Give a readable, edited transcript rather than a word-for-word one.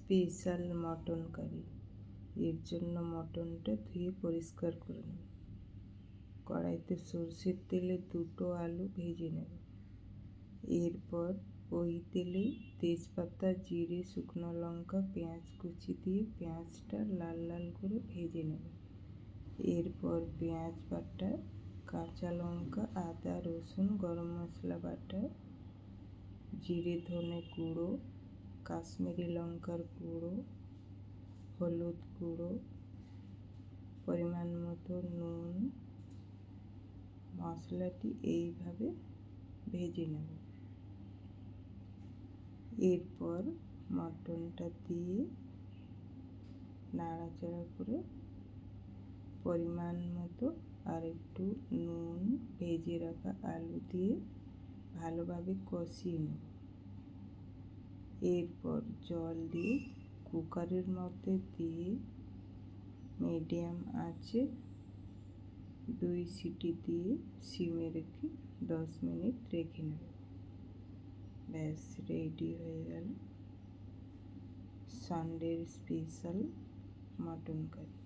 Special mutton curry. এর জন্য মটনটা ধুয়ে পরিষ্কার করে নেব। কড়াইতে সরষের তেলে 2টো আলু ভেজে নেব। এরপর ওই তেলেই তেজপাতা, জিরে, শুকনো লঙ্কা, পেঁয়াজ কুচি দিয়ে পেঁয়াজটা লাল লাল করে ভেজে নেব। এরপর পেঁয়াজ বাটা, কাঁচা লঙ্কা, আদা, রসুন, গরম মশলা বাটা, জিরে ধনে গুঁড়ো, কাশ্মীরি লঙ্কার গুঁড়ো, হলুদ গুঁড়ো, পরিমাণ মতো নুন, মশলাটি এইভাবে ভেজে নেব। এরপর মটনটা দিয়ে নাড়াচাড়া করে পরিমাণ মতো আর একটু নুন, ভেজে রাখা আলু দিয়ে ভালোভাবে কষিয়ে নেব। এরপর জল দিয়ে কুকারের মধ্যে দিয়ে মিডিয়াম আঁচে 2 সিটি দিয়ে সিমে রেখে 10 মিনিট রেখে নেব। ব্যাস রেডি হয়ে গেল সানডের স্পেশাল মটন কারি।